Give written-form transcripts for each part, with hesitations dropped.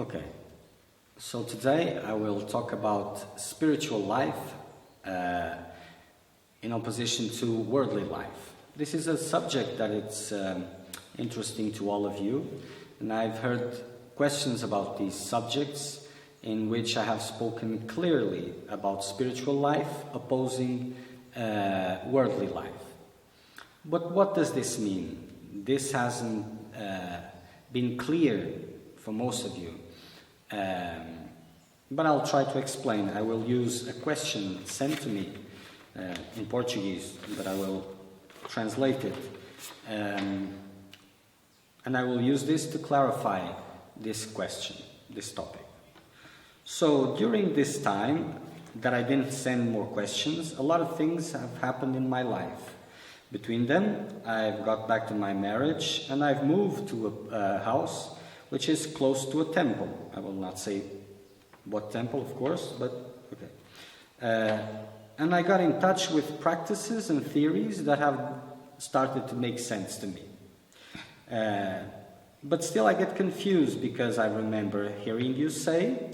Okay, so today I will talk about spiritual life in opposition to worldly life. This is a subject that it's interesting to all of you, and I've heard questions about these subjects in which I have spoken clearly about spiritual life opposing worldly life. But what does this mean? This hasn't been clear for most of you, but I'll try to explain. I will use a question sent to me in Portuguese, but I will translate it, and I will use this to clarify this question, this topic. So during this time that I didn't send more questions, a lot of things have happened in my life. Between them, I've got back to my marriage, and I've moved to a house which is close to a temple. I will not say what temple, of course, but okay. And I got in touch with practices and theories that have started to make sense to me. But still I get confused because I remember hearing you say,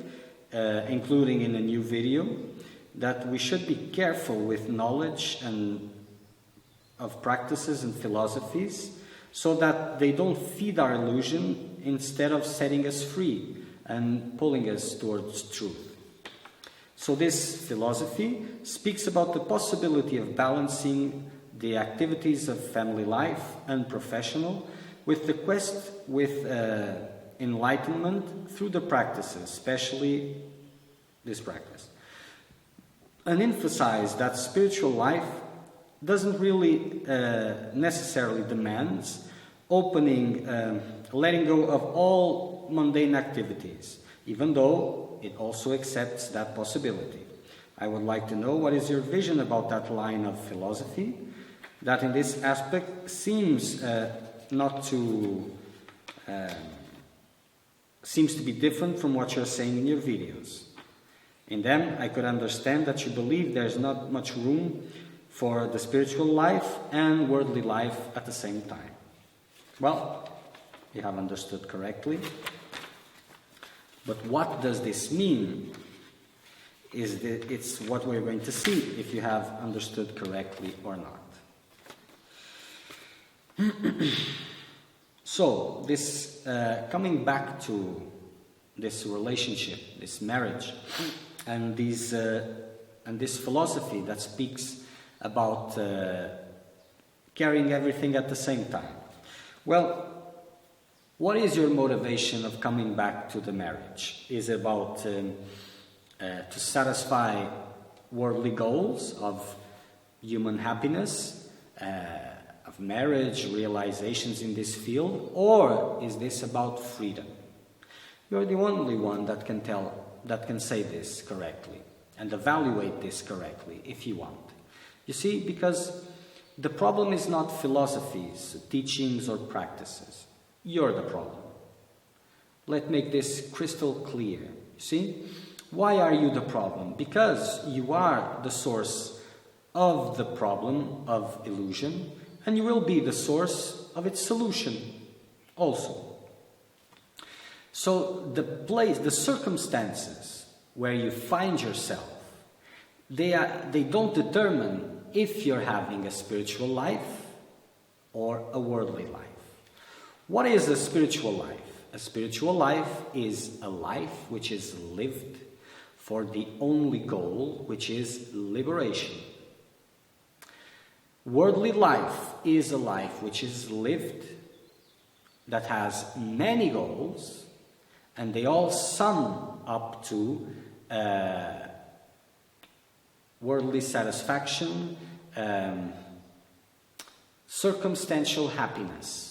including in a new video, that we should be careful with knowledge and of practices and philosophies so that they don't feed our illusion instead of setting us free and pulling us towards truth. So this philosophy speaks about the possibility of balancing the activities of family life and professional with the quest with enlightenment through the practices, especially this practice. And emphasize that spiritual life doesn't really necessarily demands letting go of all mundane activities, even though it also accepts that possibility. I would like to know what is your vision about that line of philosophy that in this aspect seems seems to be different from what you're saying in your videos. In them, I could understand that you believe there's not much room for the spiritual life and worldly life at the same time. Well, you have understood correctly. But what does this mean? It's what we're going to see if you have understood correctly or not. So, this coming back to this relationship, this marriage, and this philosophy that speaks about carrying everything at the same time. Well, what is your motivation of coming back to the marriage? Is it about to satisfy worldly goals of human happiness, of marriage, realizations in this field, or is this about freedom? You're the only one that can say this correctly and evaluate this correctly if you want. You see, because the problem is not philosophies, teachings, or practices. You're the problem. Let's make this crystal clear. You see? Why are you the problem? Because you are the source of the problem of illusion, and you will be the source of its solution also. So the circumstances where you find yourself, they don't determine if you're having a spiritual life or a worldly life. What is a spiritual life? A spiritual life is a life which is lived for the only goal, which is liberation. Worldly life is a life which is lived that has many goals, and they all sum up to worldly satisfaction, circumstantial happiness.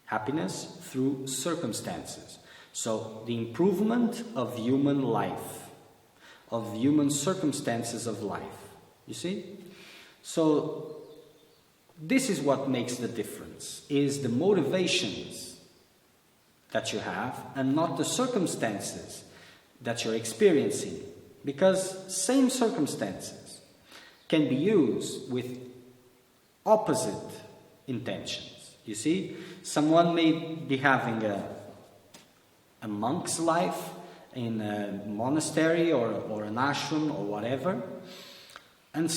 Happiness through circumstances. So the improvement of human life, of human circumstances of life. You see? So this is what makes the difference, is the motivations that you have and not the circumstances that you're experiencing. Because same circumstances can be used with opposite intentions. You see, someone may be having a monk's life in a monastery or an ashram or whatever, and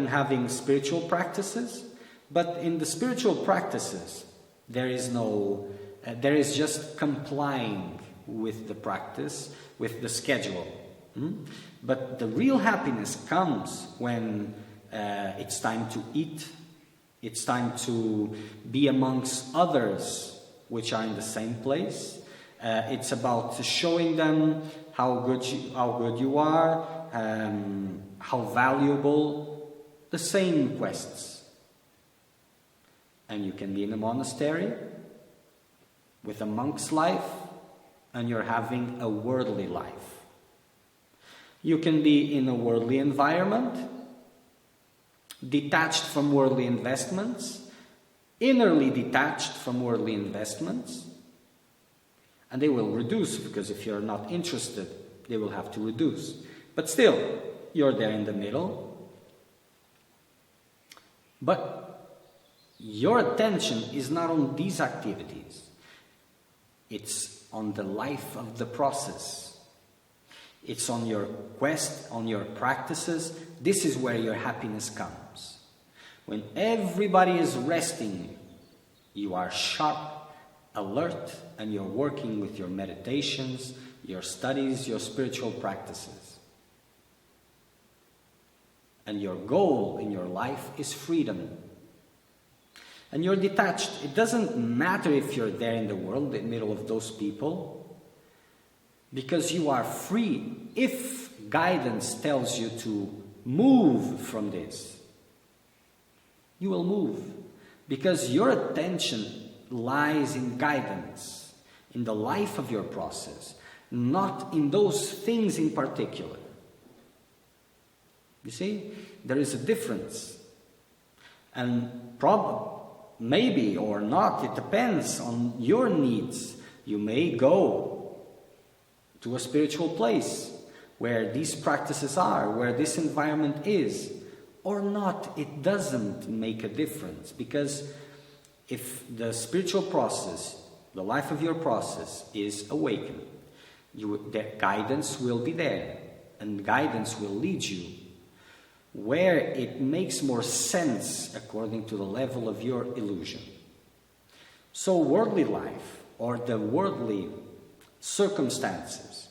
having spiritual practices. But in the spiritual practices, there is just complying with the practice, with the schedule. But the real happiness comes when it's time to eat, it's time to be amongst others which are in the same place. It's about showing them how good you are, how valuable, the same quests. And you can be in a monastery with a monk's life, and you're having a worldly life. You can be in a worldly environment, detached from worldly investments, innerly detached from worldly investments, and they will reduce, because if you're not interested, they will have to reduce. But still, you're there in the middle. But your attention is not on these activities. It's on the life of the process. It's on your quest, on your practices. This is where your happiness comes. When everybody is resting, you are sharp, alert, and you're working with your meditations, your studies, your spiritual practices. And your goal in your life is freedom. And you're detached. It doesn't matter if you're there in the world, in the middle of those people, because you are free. If guidance tells you to move from this, you will move, because your attention lies in guidance, in the life of your process, not in those things in particular. You see, there is a difference. And maybe or not, it depends on your needs. You may go to a spiritual place where these practices are, where this environment is, or not. It doesn't make a difference, because if the spiritual process, the life of your process is awakened, the guidance will be there, and guidance will lead you where it makes more sense according to the level of your illusion. So worldly life, or the worldly circumstances,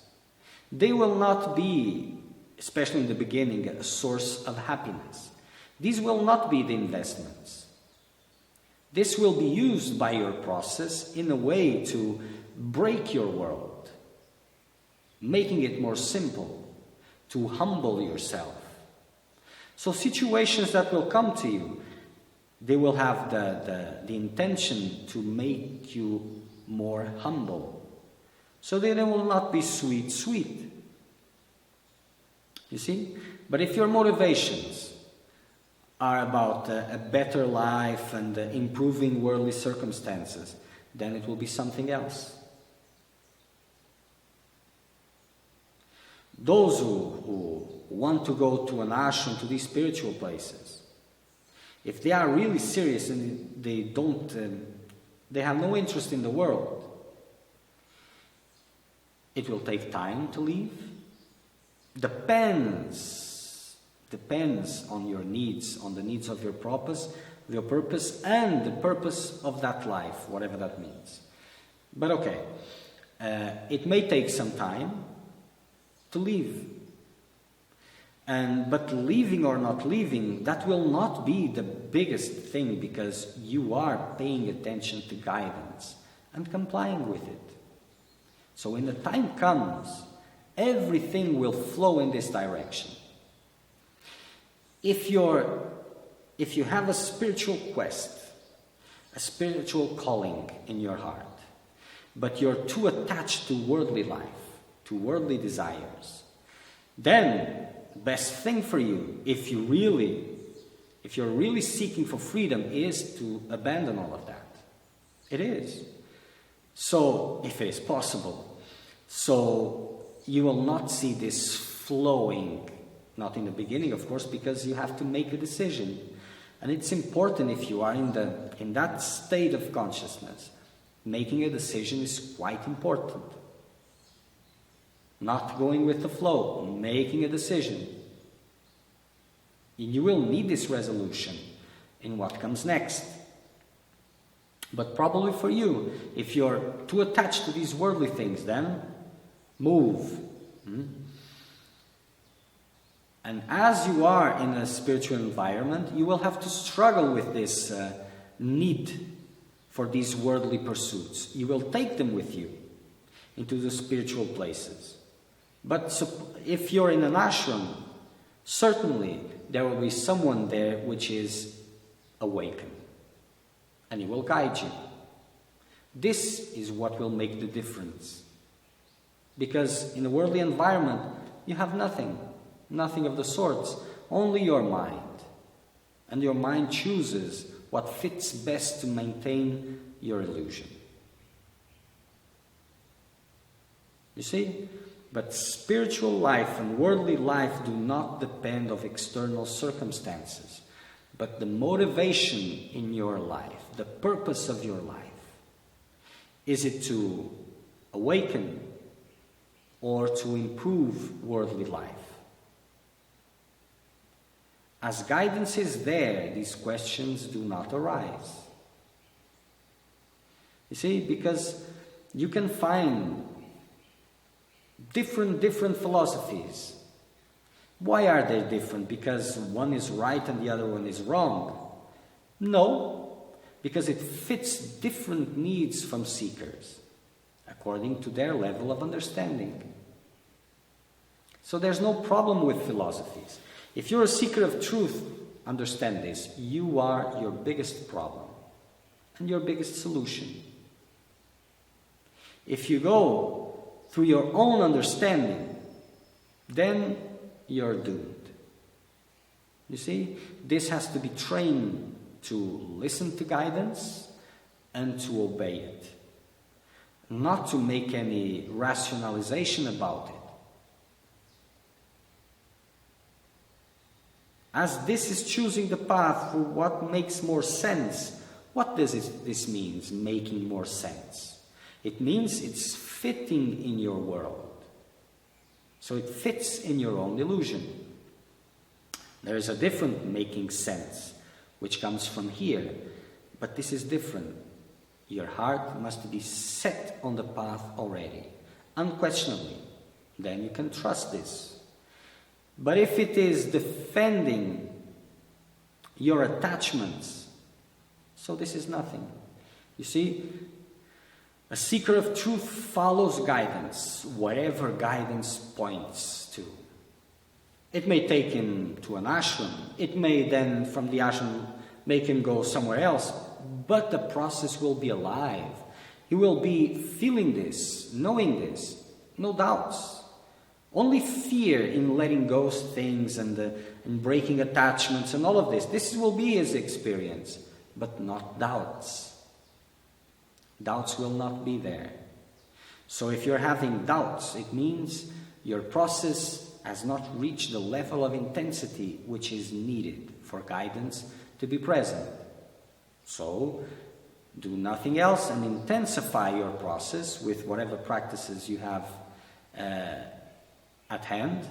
they will not be, especially in the beginning, a source of happiness. These will not be the investments. This will be used by your process in a way to break your world, making it more simple, to humble yourself. So situations that will come to you, they will have the intention to make you more humble. So they will not be sweet. You see? But if your motivations are about a better life and improving worldly circumstances, then it will be something else. Those who want to go to an ashram, to these spiritual places, if they are really serious and they have no interest in the world, it will take time to leave. Depends on your needs, on the needs of your purpose, and the purpose of that life, whatever that means. But okay, it may take some time to leave. But leaving or not leaving, that will not be the biggest thing, because you are paying attention to guidance and complying with it. So when the time comes, everything will flow in this direction. If you have a spiritual quest, a spiritual calling in your heart, but you're too attached to worldly life, to worldly desires, then the best thing for you, if you're really seeking for freedom, is to abandon all of that. It is. So, if it is possible, so you will not see this flowing, not in the beginning, of course, because you have to make a decision. And it's important, if you are in that state of consciousness, making a decision is quite important. not going with the flow, making a decision. And you will need this resolution in what comes next. But probably for you, if you're too attached to these worldly things, then move. And as you are in a spiritual environment, you will have to struggle with this need for these worldly pursuits. You will take them with you into the spiritual places. But if you're in an ashram, certainly there will be someone there which is awakened, and he will guide you. This is what will make the difference. Because in a worldly environment, you have nothing of the sorts, only your mind. And your mind chooses what fits best to maintain your illusion. You see? But spiritual life and worldly life do not depend on external circumstances, but the motivation in your life, the purpose of your life. Is it to awaken or to improve worldly life? As guidance is there, these questions do not arise. You see, because you can find different philosophies. Why are they different? Because one is right and the other one is wrong? No, because it fits different needs from seekers according to their level of understanding. So there's no problem with philosophies. If you're a seeker of truth, understand this. You are your biggest problem and your biggest solution. If you go through your own understanding, then you're doomed. You see, this has to be trained to listen to guidance and to obey it, not to make any rationalization about it. As this is choosing the path for what makes more sense, what does this mean, making more sense? It means it's fitting in your world. So it fits in your own illusion. There is a different making sense, which comes from here. But this is different. Your heart must be set on the path already, unquestionably. Then you can trust this. But if it is defending your attachments, so this is nothing. You see, a seeker of truth follows guidance, whatever guidance points to. It may take him to an ashram. It may then, from the ashram, make him go somewhere else. But the process will be alive. He will be feeling this, knowing this, no doubts. Only fear in letting go things and breaking attachments and all of this. This will be his experience, but not doubts. Doubts will not be there. So if you're having doubts, it means your process has not reached the level of intensity which is needed for guidance to be present. So do nothing else and intensify your process with whatever practices you have at hand,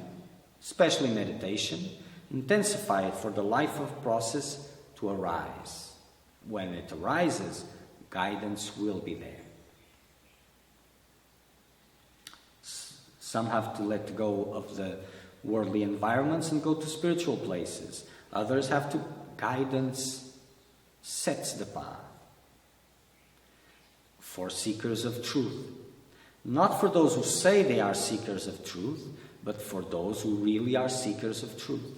especially meditation. Intensify it for the life of process to arise. When it arises, guidance will be there. Some have to let go of the worldly environments and go to spiritual places. Others have to. Guidance sets the path. For seekers of truth. Not for those who say they are seekers of truth, but for those who really are seekers of truth.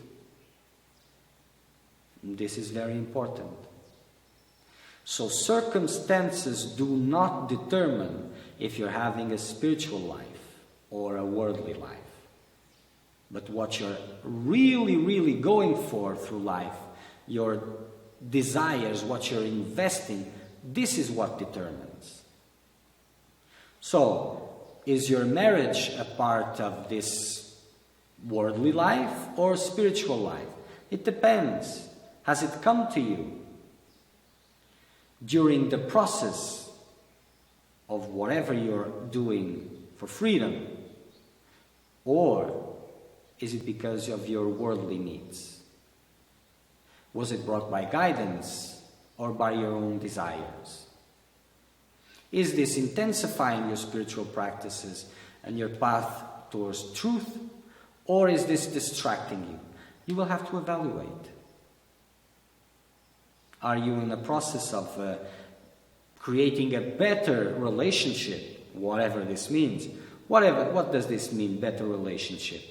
This is very important. So circumstances do not determine if you're having a spiritual life or a worldly life. But what you're really going for through life, your desires, what you're investing, this is what determines. So, is your marriage a part of this worldly life or spiritual life? It depends. Has it come to you during the process of whatever you're doing for freedom? Or is it because of your worldly needs? Was it brought by guidance or by your own desires? Is this intensifying your spiritual practices and your path towards truth, or is this distracting you? You will have to evaluate. Are you in the process of creating a better relationship, whatever this means? What does this mean, better relationship?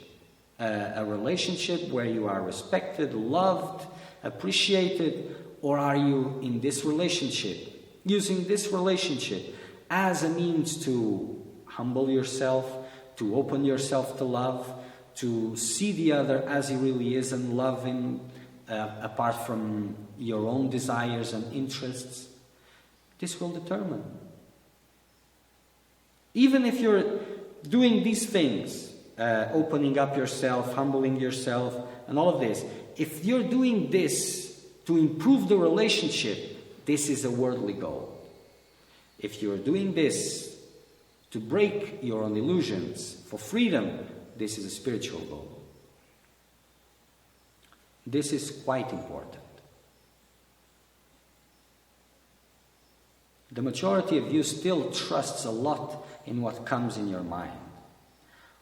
A relationship where you are respected, loved, appreciated, or are you in this relationship, using this relationship as a means to humble yourself, to open yourself to love, to see the other as he really is and love him apart from your own desires and interests? This will determine. Even if you're doing these things, opening up yourself, humbling yourself, and all of this, if you're doing this to improve the relationship, this is a worldly goal. If you're doing this to break your own illusions for freedom, this is a spiritual goal. This is quite important. The majority of you still trusts a lot in what comes in your mind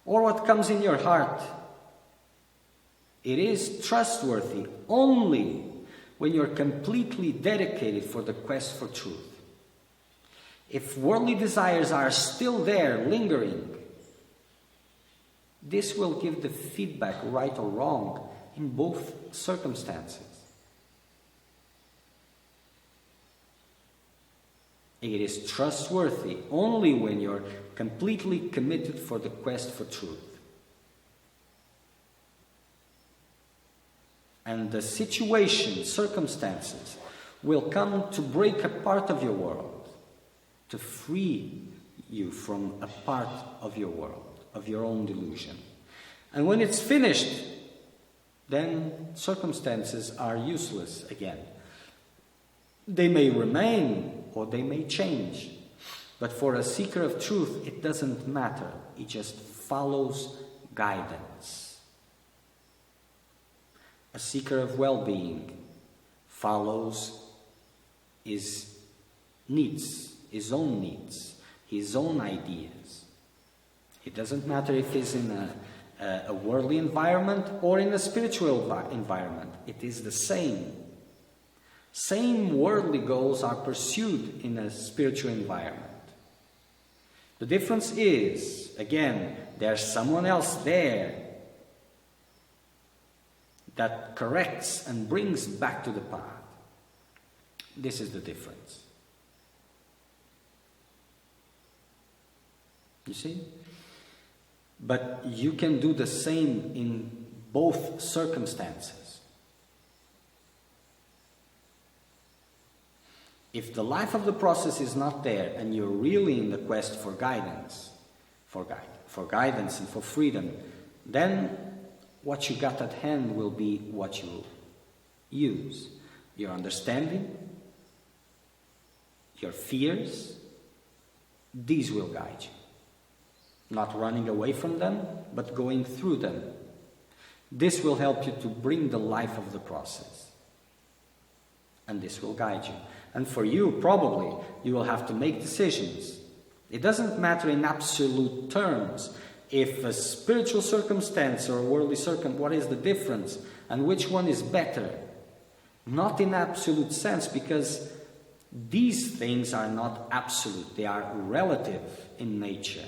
or what comes in your heart. It is trustworthy only when you're completely dedicated for the quest for truth. If worldly desires are still there, lingering, this will give the feedback, right or wrong, in both circumstances. It is trustworthy only when you're completely committed for the quest for truth. And the situation, circumstances, will come to break a part of your world, to free you from a part of your world, of your own delusion. And when it's finished, then circumstances are useless again. They may remain or they may change. But for a seeker of truth, it doesn't matter. It just follows guidance. A seeker of well-being follows his needs, his own needs, his own ideas. It doesn't matter if he's in a worldly environment or in a spiritual environment. It is the same. Same worldly goals are pursued in a spiritual environment. The difference is, again, there's someone else there that corrects and brings back to the path. This is the difference. You see? But you can do the same in both circumstances. If the life of the process is not there and you're really in the quest for guidance, for guidance and for freedom, then what you got at hand will be what you use. Your understanding, your fears, these will guide you. Not running away from them, but going through them. This will help you to bring the life of the process. And this will guide you. And for you, probably, you will have to make decisions. It doesn't matter in absolute terms. If a spiritual circumstance or a worldly circumstance, what is the difference? And which one is better? Not in absolute sense, because these things are not absolute. They are relative in nature.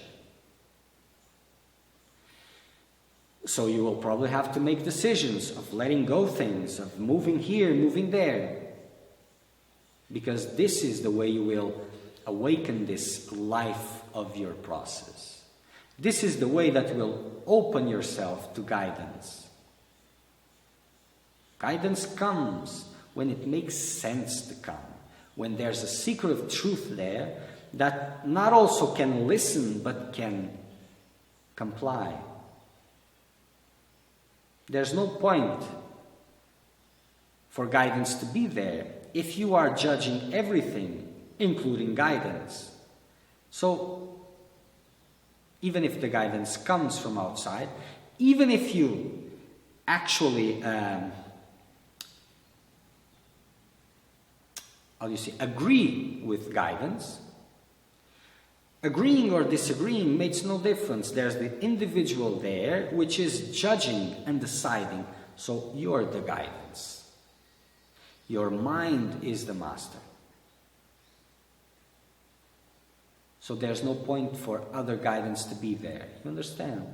So you will probably have to make decisions of letting go things, of moving here, moving there. Because this is the way you will awaken this life of your process. This is the way that will open yourself to guidance. Guidance comes when it makes sense to come. When there's a seeker of truth there that not also can listen but can comply. There's no point for guidance to be there if you are judging everything, including guidance. So, even if the guidance comes from outside, even if you actually agree with guidance, agreeing or disagreeing makes no difference. There's the individual there which is judging and deciding, so you're the guidance. Your mind is the master. So there's no point for other guidance to be there. You understand?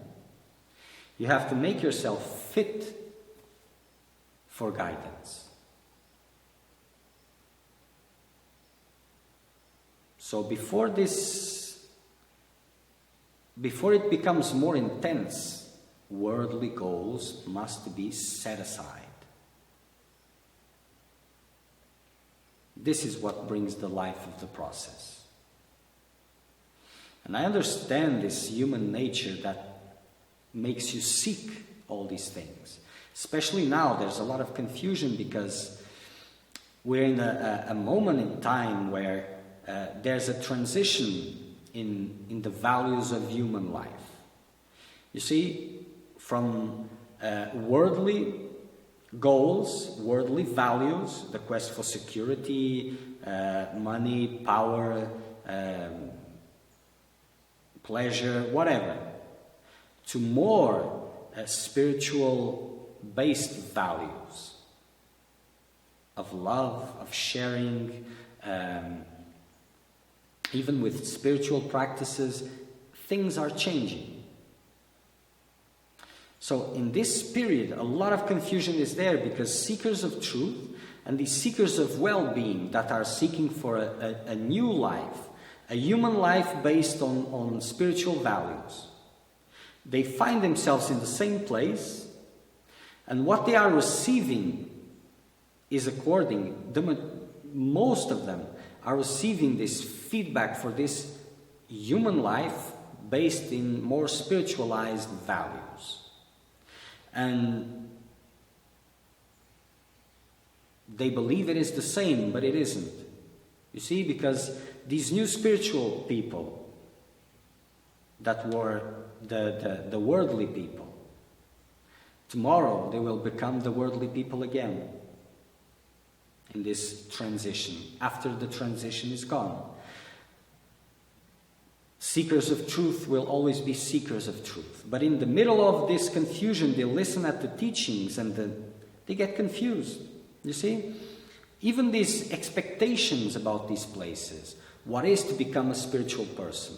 You have to make yourself fit for guidance. So before it becomes more intense, worldly goals must be set aside. This is what brings the life of the process. And I understand this human nature that makes you seek all these things. Especially now, there's a lot of confusion because we're in a moment in time where there's a transition in the values of human life. You see, from worldly goals, worldly values, the quest for security, money, power, pleasure, whatever, to more spiritual-based values of love, of sharing, even with spiritual practices, things are changing. So in this period, a lot of confusion is there because seekers of truth and these seekers of well-being that are seeking for a new life, a human life based on spiritual values, they find themselves in the same place, and what they are receiving is most of them are receiving this feedback for this human life based in more spiritualized values. And they believe it is the same, but it isn't. You see, because these new spiritual people that were the worldly people, tomorrow they will become the worldly people again in this transition, after the transition is gone. Seekers of truth will always be seekers of truth. But in the middle of this confusion, they listen at the teachings and they get confused. You see? Even these expectations about these places. What is to become a spiritual person?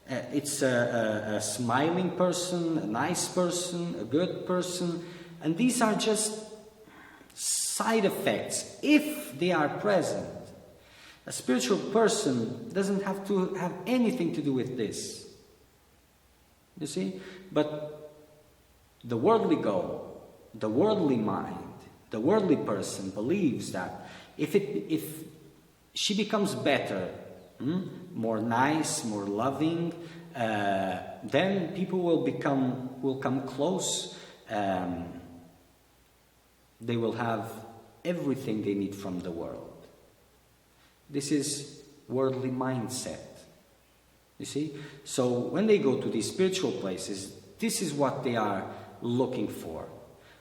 It's a smiling person, a nice person, a good person. And these are just side effects, if they are present. A spiritual person doesn't have to have anything to do with this. You see? But the worldly goal, the worldly mind, the worldly person believes that if she becomes better, more nice, more loving, then people will come close. They will have everything they need from the world. This is worldly mindset. You see? So when they go to these spiritual places, this is what they are looking for.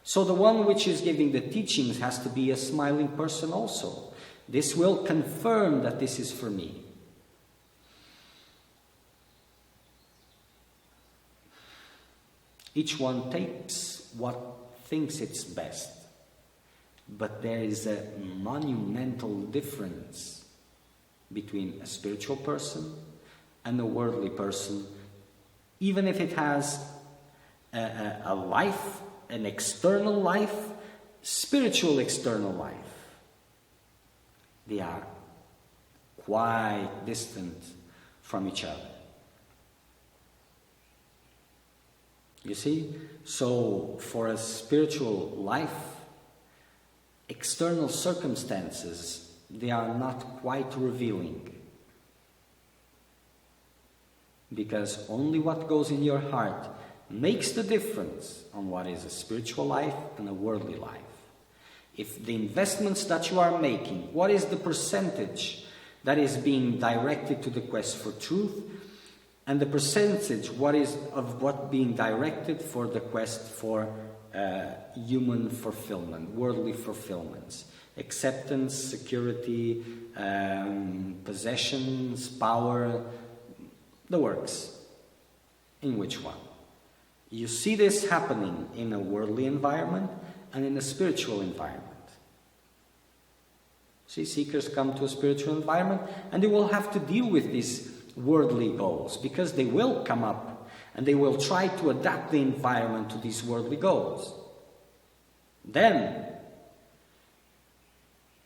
So the one which is giving the teachings has to be a smiling person also. This will confirm that this is for me. Each one takes what thinks it's best. But there is a monumental difference between a spiritual person and a worldly person, even if it has a life, an external life, spiritual external life. They are quite distant from each other. You see? So for a spiritual life, external circumstances, they are not quite revealing. Because only what goes in your heart makes the difference on what is a spiritual life and a worldly life. If the investments that you are making, what is the percentage that is being directed to the quest for truth, and the percentage of what being directed for the quest for human fulfillment, worldly fulfillments, acceptance, security, possessions, power, the works. In which one? You see this happening in a worldly environment and in a spiritual environment. See, seekers come to a spiritual environment and they will have to deal with these worldly goals, because they will come up and they will try to adapt the environment to these worldly goals. Then,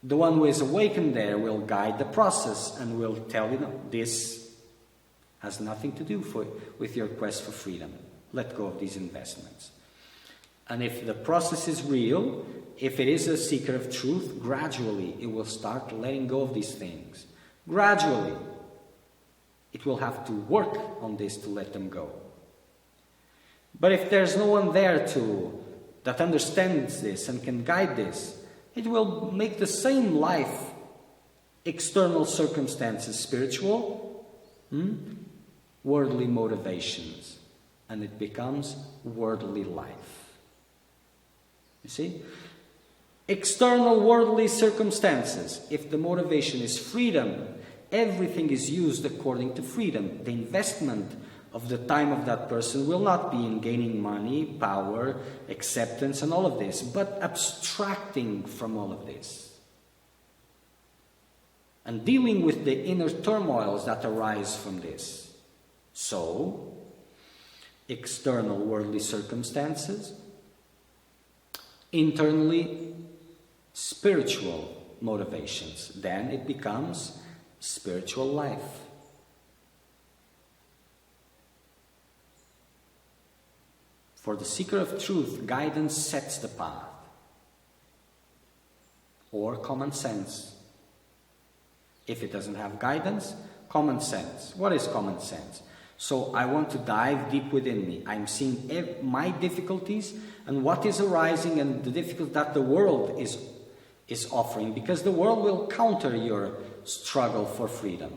the one who is awakened there will guide the process and will tell you, no, this has nothing to do with your quest for freedom. Let go of these investments. And if the process is real, if it is a seeker of truth, gradually it will start letting go of these things. Gradually. It will have to work on this to let them go. But if there's no one there that understands this and can guide this, it will make the same life, external circumstances, spiritual, worldly motivations, and it becomes worldly life. You see? External worldly circumstances, if the motivation is freedom, everything is used according to freedom. The investment of the time of that person will not be in gaining money, power, acceptance, and all of this, but abstracting from all of this. And dealing with the inner turmoils that arise from this. So, external worldly circumstances, internally spiritual motivations. Then it becomes spiritual life. For the seeker of truth, guidance sets the path. Or common sense. If it doesn't have guidance, common sense. What is common sense? So I want to dive deep within me. I'm seeing my difficulties and what is arising and the difficulty that the world is offering, because the world will counter your struggle for freedom.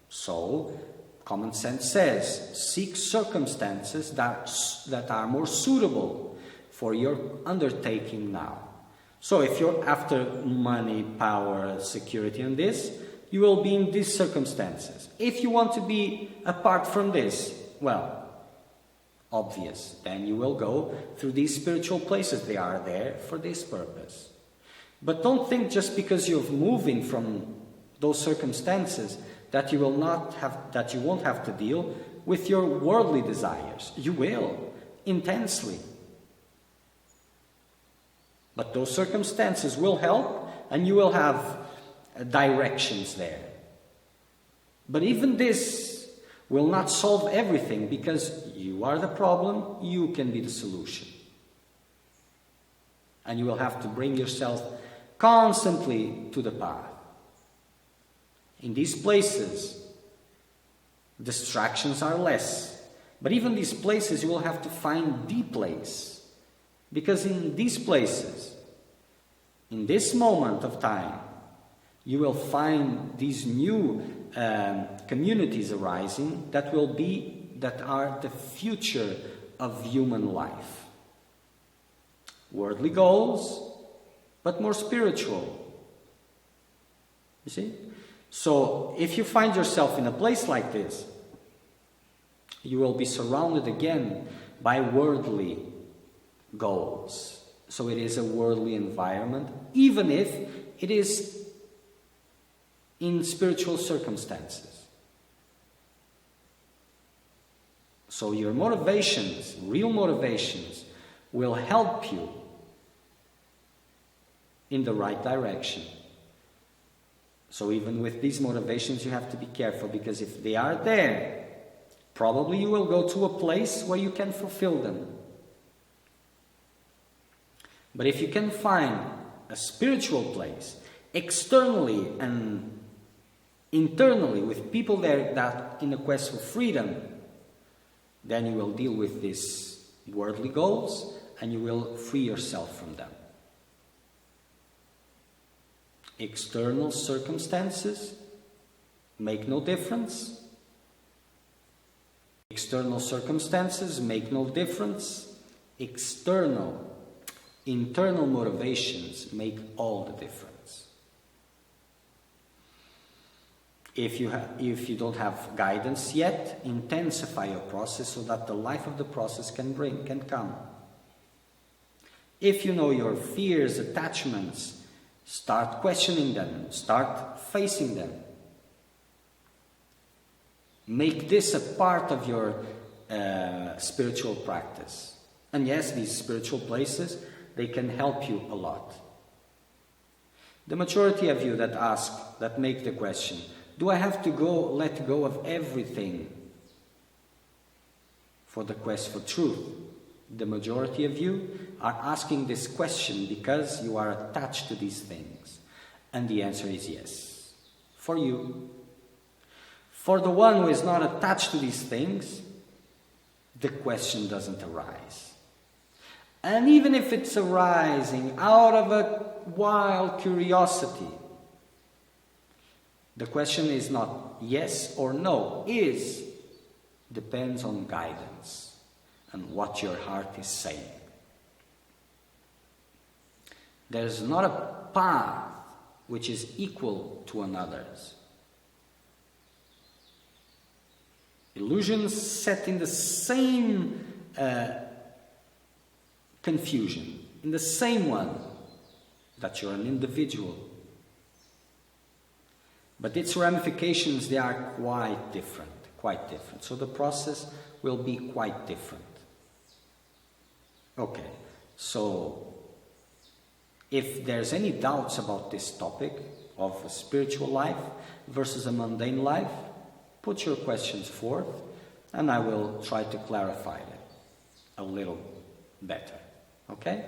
So, common sense says, seek circumstances that are more suitable for your undertaking now. So if you're after money, power, security and this, you will be in these circumstances. If you want to be apart from this, well, obvious, then you will go through these spiritual places. They are there for this purpose. But don't think just because you're moving from those circumstances that you won't have to deal with your worldly desires. You will, intensely. But those circumstances will help, and you will have directions there. But even this will not solve everything, because you are the problem, you can be the solution. And you will have to bring yourself constantly to the path. In these places, distractions are less. But even these places, you will have to find the place. Because in these places, in this moment of time, you will find these new communities arising that are the future of human life. Worldly goals, but more spiritual. You see? So, if you find yourself in a place like this, you will be surrounded again by worldly goals. So it is a worldly environment, even if it is in spiritual circumstances. So your motivations, real motivations, will help you in the right direction. So even with these motivations, you have to be careful, because if they are there, probably you will go to a place where you can fulfill them. But if you can find a spiritual place, externally and internally, with people there that in a quest for freedom, then you will deal with these worldly goals and you will free yourself from them. External circumstances make no difference. External circumstances make no difference. Internal motivations make all the difference. If you don't have guidance yet, intensify your process so that the life of the process can come. If you know your fears, attachments, start questioning them, start facing them. Make this a part of your spiritual practice. And yes, these spiritual places, they can help you a lot. The majority of you that make the question, do I have to let go of everything for the quest for truth? The majority of you are asking this question because you are attached to these things. And the answer is yes. For you. For the one who is not attached to these things, the question doesn't arise. And even if it's arising out of a wild curiosity, the question is not yes or no. Depends on guidance and what your heart is saying. There's not a path which is equal to another's. Illusions set in the same confusion, in the same one, that you're an individual. But its ramifications, they are quite different. So the process will be quite different. Okay, so if there's any doubts about this topic of a spiritual life versus a mundane life, put your questions forth and I will try to clarify it a little better. Okay?